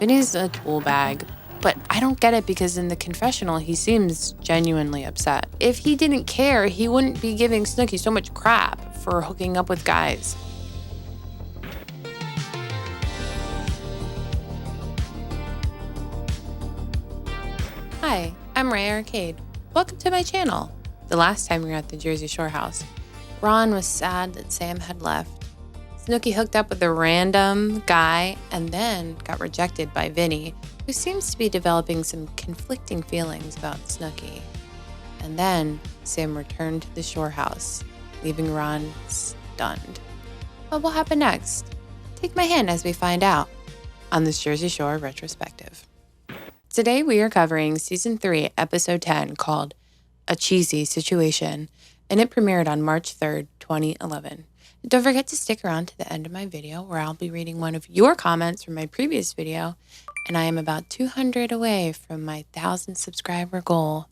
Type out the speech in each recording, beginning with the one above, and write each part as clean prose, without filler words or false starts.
Vinny's a tool bag, but I don't get it because in the confessional, he seems genuinely upset. If he didn't care, he wouldn't be giving Snooki so much crap for hooking up with guys. Hi, I'm Ray Arcade. Welcome to my channel. The last time we were at the Jersey Shore house, Ron was sad that Sam had left. Snooki hooked up with a random guy and then got rejected by Vinny, who seems to be developing some conflicting feelings about Snooki. And then Sam returned to the Shore house, leaving Ron stunned. What will happen next? Take my hand as we find out on this Jersey Shore retrospective. Today we are covering Season 3, Episode 10, called A Cheesy Situation, and it premiered on March 3rd, 2011. Don't forget to stick around to the end of my video where I'll be reading one of your comments from my previous video, and I am about 200 away from my 1,000 subscriber goal.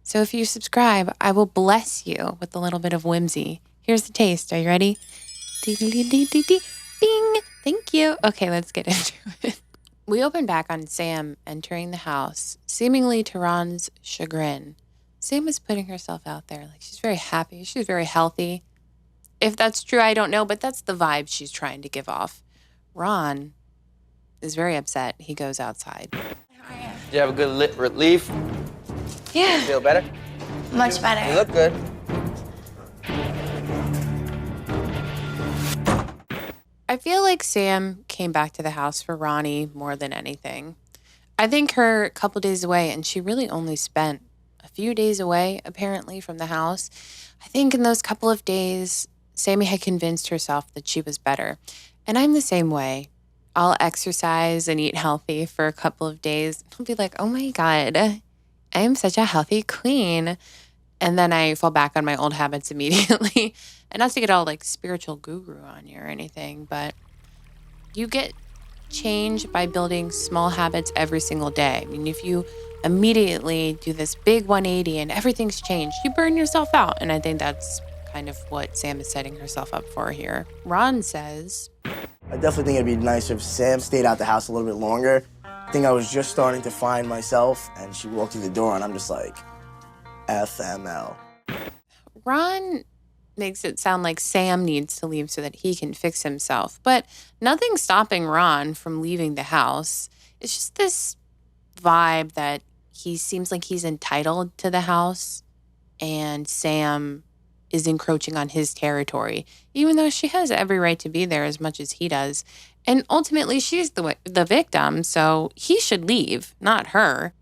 So if you subscribe, I will bless you with a little bit of whimsy. Here's the taste. Are you ready? Bing! Thank you. Okay, let's get into it. We open back on Sam entering the house, seemingly to Ron's chagrin. Sam is putting herself out there. Like, she's very happy. She's very healthy. If that's true, I don't know, but that's the vibe she's trying to give off. Ron is very upset. He goes outside. Did you have a good relief? Yeah. Feel better? Much better. You look good. I feel like Sam came back to the house for Ronnie more than anything. I think her a couple days away, and she really only spent a few days away, apparently, from the house. I think in those couple of days, Sammy had convinced herself that she was better. And I'm the same way. I'll exercise and eat healthy for a couple of days. I'll be like, oh my God, I am such a healthy queen. And then I fall back on my old habits immediately. And not to get all like spiritual guru on you or anything, but you get change by building small habits every single day. I mean, if you immediately do this big 180 and everything's changed, you burn yourself out. And I think that's kind of what Sam is setting herself up for here. Ron says, I definitely think it'd be nice if Sam stayed out the house a little bit longer. I think I was just starting to find myself, and she walked through the door, and I'm just like, FML. Ron makes it sound like Sam needs to leave so that he can fix himself, but nothing's stopping Ron from leaving the house. It's just this vibe that he seems like he's entitled to the house, and Sam is encroaching on his territory, even though she has every right to be there as much as he does. And ultimately, she's the victim, so he should leave, not her.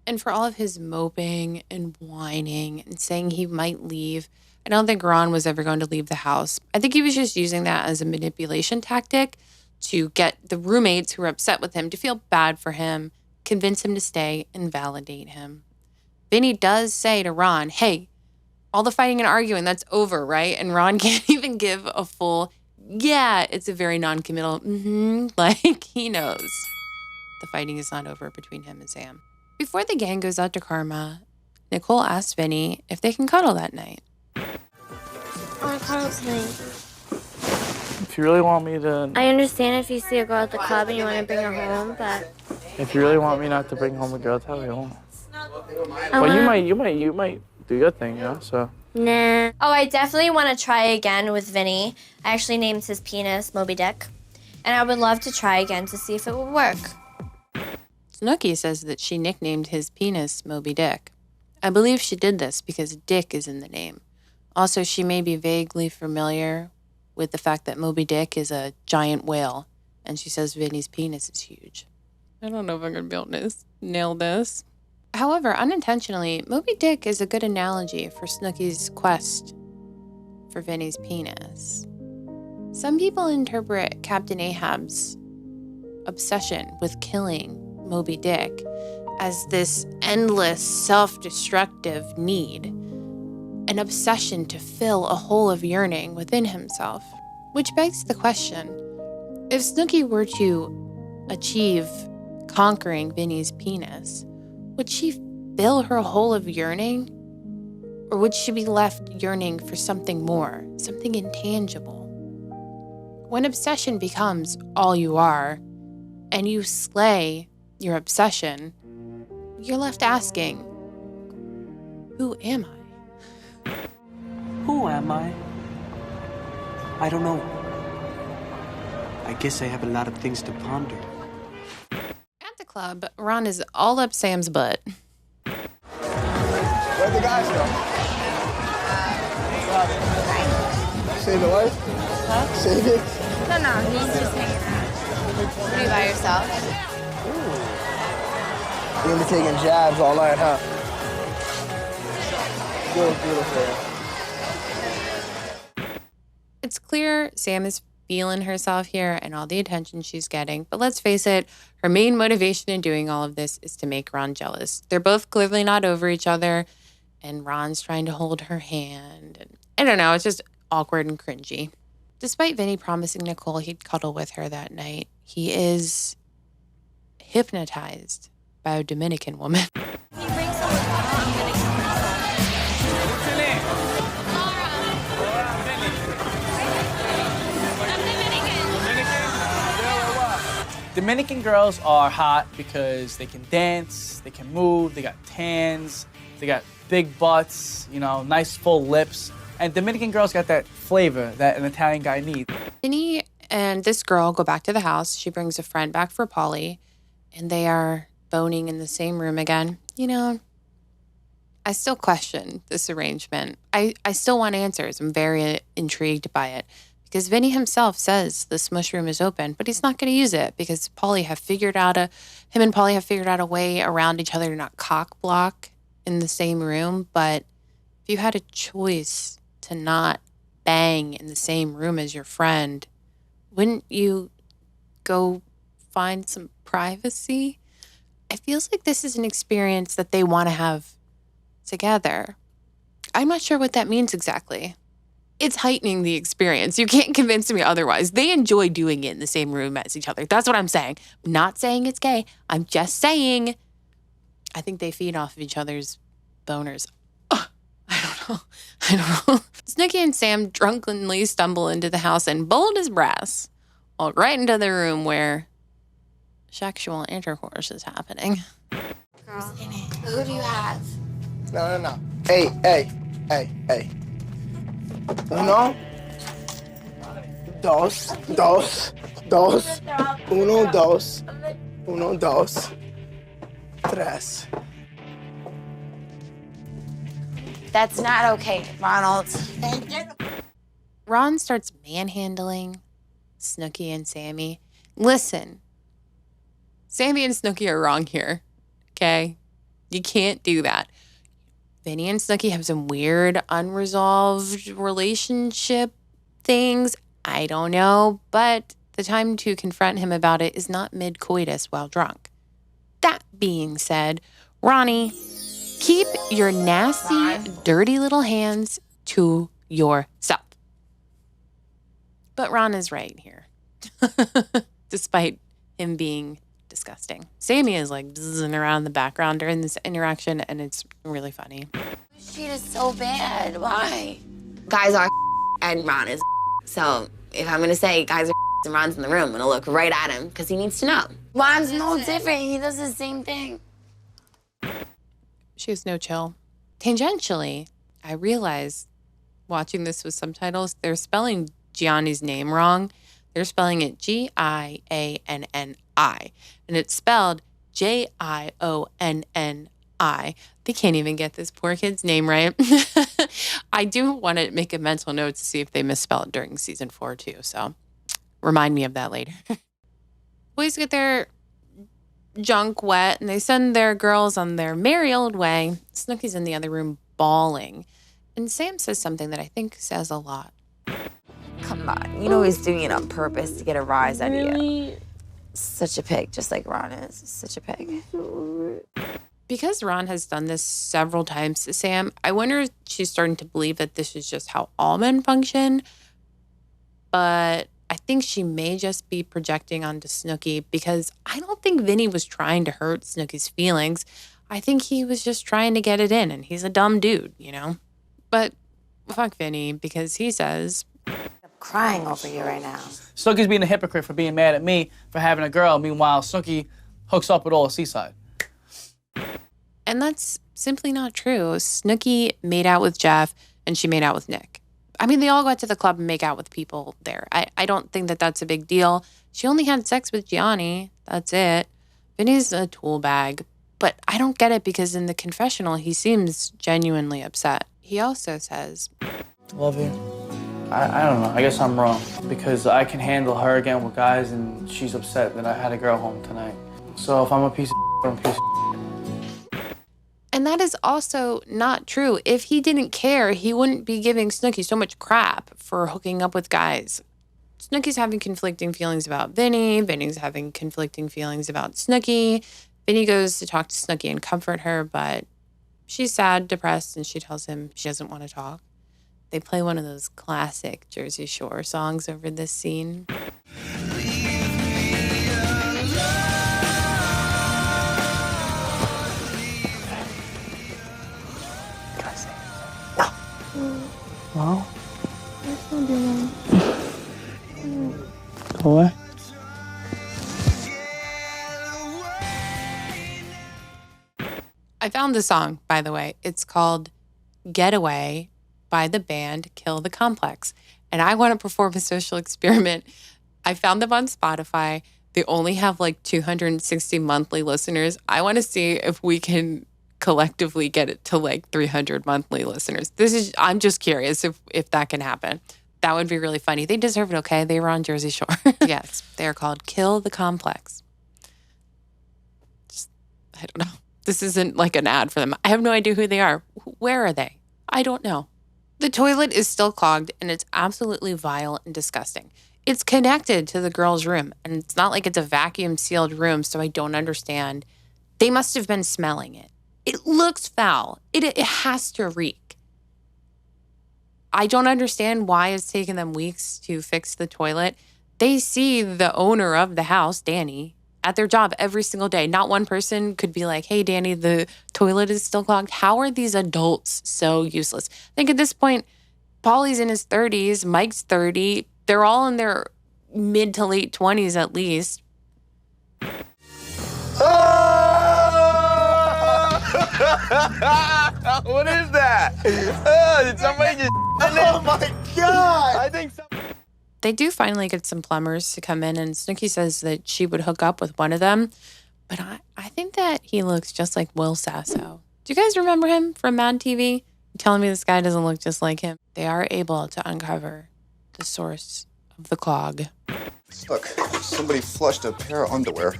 And for all of his moping and whining and saying he might leave, I don't think Ron was ever going to leave the house. I think he was just using that as a manipulation tactic to get the roommates who were upset with him to feel bad for him, convince him to stay, and validate him. Vinny does say to Ron, hey, all the fighting and arguing, that's over, right? And Ron can't even give a full, yeah, it's a very non-committal, like he knows the fighting is not over between him and Sam. Before the gang goes out to Karma, Nicole asks Vinny if they can cuddle that night. I want to cuddle tonight. If you really want me to... I understand if you see a girl at the club and you want to bring her home, but... If you really want me not to bring home a girl, tell me you won't. Well, you might do your thing, you know, so... Nah. Oh, I definitely want to try again with Vinny. I actually named his penis Moby Dick. And I would love to try again to see if it would work. Snooki says that she nicknamed his penis Moby Dick. I believe she did this because Dick is in the name. Also, she may be vaguely familiar with the fact that Moby Dick is a giant whale, and she says Vinny's penis is huge. I don't know if I'm going to be able to nail this. However, unintentionally, Moby Dick is a good analogy for Snooki's quest for Vinny's penis. Some people interpret Captain Ahab's obsession with killing Moby Dick as this endless, self-destructive need, an obsession to fill a hole of yearning within himself. Which begs the question, if Snooki were to achieve conquering Vinny's penis, would she fill her hole of yearning? Or would she be left yearning for something more, something intangible? When obsession becomes all you are, and you slay your obsession, you're left asking, who am I? Who am I? I don't know. I guess I have a lot of things to ponder. At the club, Ron is all up Sam's butt. Where'd the guys go? Save the wife? Huh? Save it? No, he's just hanging out. What, are you by yourself? You're gonna be taking jabs all night, huh? Beautiful. It's clear Sam is feeling herself here and all the attention she's getting. But let's face it, her main motivation in doing all of this is to make Ron jealous. They're both clearly not over each other, and Ron's trying to hold her hand. And I don't know, it's just awkward and cringy. Despite Vinny promising Nicole he'd cuddle with her that night, he is hypnotized by a Dominican woman. Dominican girls are hot because they can dance, they can move, they got tans, they got big butts, you know, nice full lips. And Dominican girls got that flavor that an Italian guy needs. Vinny and this girl go back to the house. She brings a friend back for Polly, and they are boning in the same room again. You know, I still question this arrangement. I still want answers. I'm very intrigued by it. Because Vinny himself says the smush room is open, but he's not going to use it because him and Polly have figured out a way around each other to not cock block in the same room. But if you had a choice to not bang in the same room as your friend, wouldn't you go find some privacy? It feels like this is an experience that they want to have together. I'm not sure what that means exactly. It's heightening the experience. You can't convince me otherwise. They enjoy doing it in the same room as each other. That's what I'm saying. I'm not saying it's gay. I'm just saying I think they feed off of each other's boners. Ugh, I don't know. Snooki and Sam drunkenly stumble into the house and bold as brass, walk right into the room where sexual intercourse is happening. Girl, who do you have? No. Hey. Uno, dos, uno, dos, tres. That's not okay, Ronald. Ron starts manhandling Snooki and Sammy. Listen, Sammy and Snooki are wrong here, okay? You can't do that. Vinny and Snooki have some weird unresolved relationship things. I don't know, but the time to confront him about it is not mid-coitus while drunk. That being said, Ronnie, keep your nasty, dirty little hands to yourself. But Ron is right here, despite him being disgusting. Sammy is like buzzing around the background during this interaction, and it's really funny. She is so bad. Why? Guys are and Ron is. So if I'm gonna say guys are and Ron's in the room, I'm gonna look right at him because he needs to know. Ron's no different. He does the same thing. She has no chill. Tangentially, I realized watching this with subtitles, they're spelling Gianni's name wrong. They're spelling it Gianni, and it's spelled Jonni. They can't even get this poor kid's name right. I do want to make a mental note to see if they misspell it during season 4 too, so remind me of that later. Boys get their junk wet and they send their girls on their merry old way. Snooki's in the other room bawling, and Sam says something that I think says a lot. Come on, you know he's doing it on purpose to get a rise out of you. Such a pig, just like Ron is. Such a pig. Because Ron has done this several times to Sam, I wonder if she's starting to believe that this is just how all men function. But I think she may just be projecting onto Snooki because I don't think Vinny was trying to hurt Snooki's feelings. I think he was just trying to get it in, and he's a dumb dude, you know? But fuck Vinny, because he says, crying over you right now. Snooki's being a hypocrite for being mad at me for having a girl. Meanwhile, Snooki hooks up with all the Seaside. And that's simply not true. Snooki made out with Jeff and she made out with Nick. I mean, they all go to the club and make out with people there. I don't think that that's a big deal. She only had sex with Gianni. That's it. Vinny's a tool bag. But I don't get it because in the confessional, he seems genuinely upset. He also says, Love you. I don't know. I guess I'm wrong because I can handle her again with guys and she's upset that I had a girl home tonight. So if I'm a piece of I'm a piece of and that is also not true. If he didn't care, he wouldn't be giving Snooki so much crap for hooking up with guys. Snooki's having conflicting feelings about Vinny. Vinny's having conflicting feelings about Snooki. Vinny goes to talk to Snooki and comfort her, but she's sad, depressed, and she tells him she doesn't want to talk. They play one of those classic Jersey Shore songs over this scene. Well? Go away. I found the song, by the way. It's called Getaway by the band Kill the Complex. And I want to perform a social experiment. I found them on Spotify. They only have like 260 monthly listeners. I want to see if we can collectively get it to like 300 monthly listeners. I'm just curious if that can happen. That would be really funny. They deserve it, okay? They were on Jersey Shore. Yes, they're called Kill the Complex. I don't know. This isn't like an ad for them. I have no idea who they are. Where are they? I don't know. The toilet is still clogged and it's absolutely vile and disgusting. It's connected to the girl's room and it's not like it's a vacuum sealed room, so I don't understand. They must have been smelling it. It looks foul. It has to reek. I don't understand why it's taken them weeks to fix the toilet. They see the owner of the house, Danny, at their job every single day. Not one person could be like, hey, Danny, the toilet is still clogged. How are these adults so useless? I think at this point, Paulie's in his 30s, Mike's 30. They're all in their mid to late 20s at least. What is that? Did somebody just... Oh my God! I think so. They do finally get some plumbers to come in, and Snooki says that she would hook up with one of them. But I think that he looks just like Will Sasso. Do you guys remember him from Mad TV? You're telling me this guy doesn't look just like him. They are able to uncover the source of the clog. Look, somebody flushed a pair of underwear.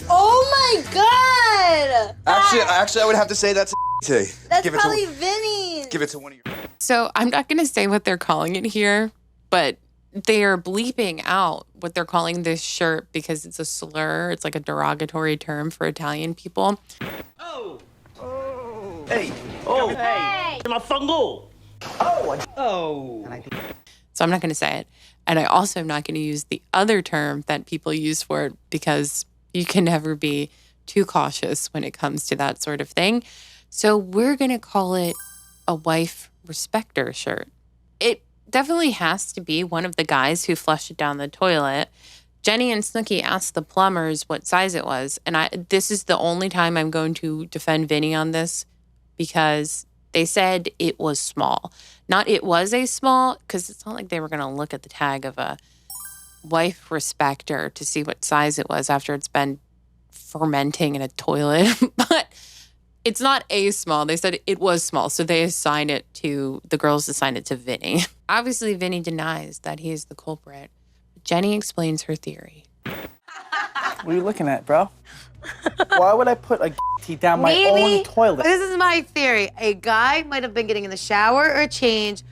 Oh my God! Actually, I would have to say that's a That's probably Vinny. Give it to one of your... So I'm not going to say what they're calling it here, but they are bleeping out what they're calling this shirt because it's a slur. It's like a derogatory term for Italian people. Oh. Hey. Oh. Hey. My fungo. Oh. So I'm not going to say it. And I also am not going to use the other term that people use for it because you can never be too cautious when it comes to that sort of thing. So we're going to call it a wife respecter shirt. It definitely has to be one of the guys who flushed it down the toilet. Jenny and Snooki asked the plumbers what size it was. And this is the only time I'm going to defend Vinny on this because they said it was small. Not it was a small, because it's not like they were going to look at the tag of a wife respecter to see what size it was after it's been fermenting in a toilet. But it's not a small. They said it was small. So the girls assigned it to Vinny. Obviously, Vinny denies that he is the culprit. Jenny explains her theory. What are you looking at, bro? Why would I put a tea down my own toilet? This is my theory. A guy might have been getting in the shower or change,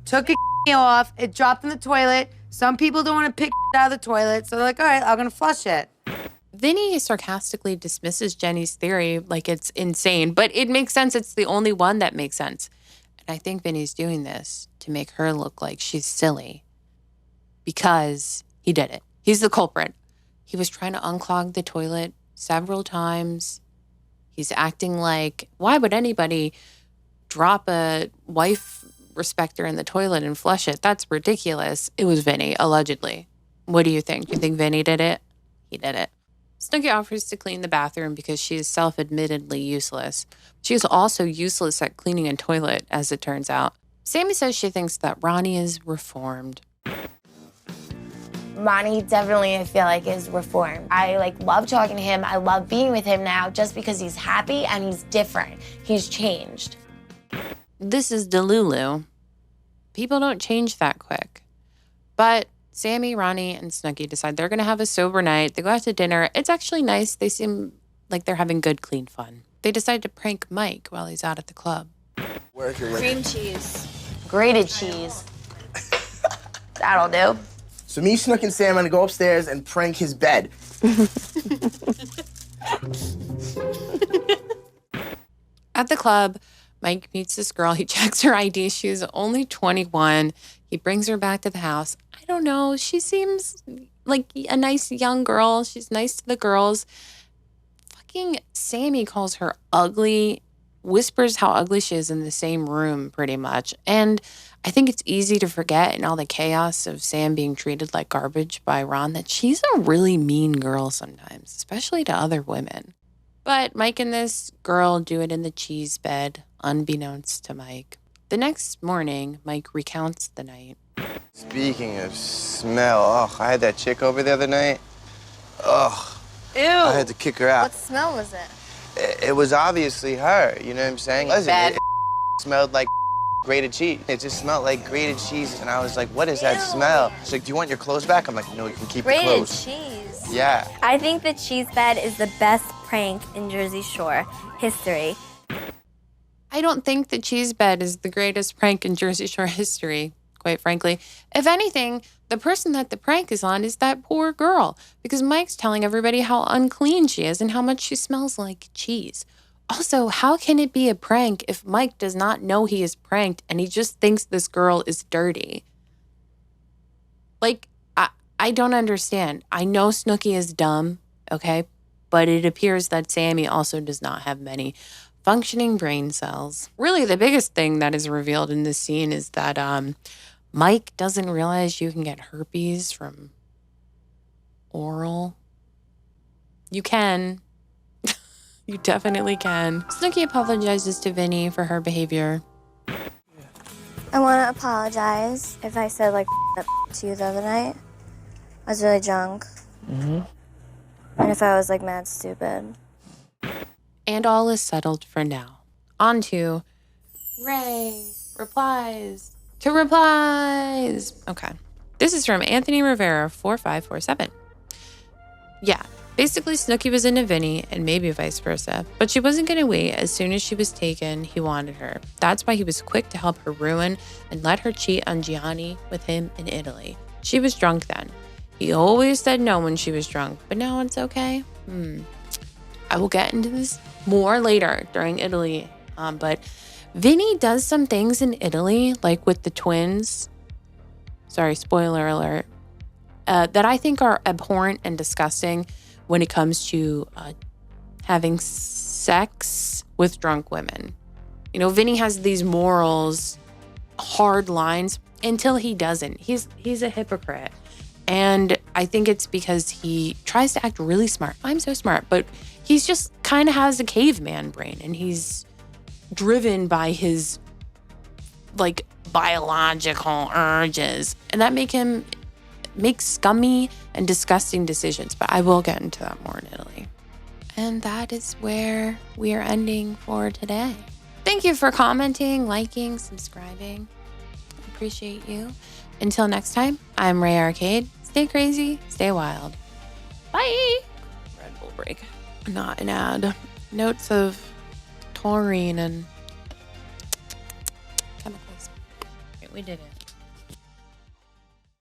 took a off, it dropped in the toilet. Some people don't want to pick out of the toilet, so they're like, all right, I'm going to flush it. Vinny sarcastically dismisses Jenny's theory like it's insane, but it makes sense. It's the only one that makes sense. And I think Vinny's doing this to make her look like she's silly because he did it. He's the culprit. He was trying to unclog the toilet several times. He's acting like, why would anybody drop a wife respect her in the toilet and flush it. That's ridiculous. It was Vinny, allegedly. What do you think? Do you think Vinny did it? He did it. Snooki offers to clean the bathroom because she is self-admittedly useless. She is also useless at cleaning a toilet, as it turns out. Sammy says she thinks that Ronnie is reformed. Ronnie definitely, I feel like, is reformed. I love talking to him. I love being with him now just because he's happy and he's different. He's changed. This is Delulu. People don't change that quick. But Sammy, Ronnie, and Snooki decide they're going to have a sober night. They go out to dinner. It's actually nice. They seem like they're having good, clean fun. They decide to prank Mike while he's out at the club. Cream cheese. Grated cheese. That'll do. So me, Snook, and Sam are gonna go upstairs and prank his bed. At the club, Mike meets this girl. He checks her ID. She's only 21. He brings her back to the house. I don't know. She seems like a nice young girl. She's nice to the girls. Fucking Sammy calls her ugly, whispers how ugly she is in the same room pretty much. And I think it's easy to forget in all the chaos of Sam being treated like garbage by Ron that she's a really mean girl sometimes, especially to other women. But Mike and this girl do it in the cheese bed, unbeknownst to Mike. The next morning, Mike recounts the night. Speaking of smell, I had that chick over the other night. Ew. I had to kick her out. What smell was it? It was obviously her, you know what I'm saying? Bad. It smelled like grated cheese. It just smelled like grated cheese, and I was like, what is that smell? She's like, do you want your clothes back? I'm like, no, you can keep your Grated clothes. cheese. Yeah. I think the cheese bed is the best prank in Jersey Shore history. I don't think the cheese bed is the greatest prank in Jersey Shore history, quite frankly. If anything, the person that the prank is on is that poor girl, because Mike's telling everybody how unclean she is and how much she smells like cheese. Also, how can it be a prank if Mike does not know he is pranked and he just thinks this girl is dirty? Like, I don't understand. I know Snooki is dumb, okay? But it appears that Sammy also does not have many functioning brain cells. Really, the biggest thing that is revealed in this scene is that Mike doesn't realize you can get herpes from oral. You can. You definitely can. Snooki apologizes to Vinny for her behavior. I want to apologize if I said to you the other night. I was really drunk. Mm-hmm. And if I was mad stupid. And all is settled for now. On to Replies. To Replies. Okay. This is from Anthony Rivera, 4547. Yeah. Basically, Snooki was into Vinny, and maybe vice versa, but she wasn't going to wait. As soon as she was taken, he wanted her. That's why he was quick to help her ruin and let her cheat on Gianni with him in Italy. She was drunk then. He always said no when she was drunk, but now it's okay. I will get into this more later during Italy, but Vinny does some things in Italy, like with the twins. Sorry, spoiler alert. That I think are abhorrent and disgusting when it comes to having sex with drunk women. You know, Vinny has these morals, hard lines, until he doesn't. He's a hypocrite. And I think it's because he tries to act really smart. I'm so smart, but he's just kind of has a caveman brain, and he's driven by his biological urges, and that make scummy and disgusting decisions. But I will get into that more in Italy. And that is where we are ending for today. Thank you for commenting, liking, subscribing. I appreciate you. Until next time, I'm Ray Arcade. Stay crazy, stay wild. Bye. Red Bull break. Not an ad. Notes of taurine and chemicals. Okay, we did it.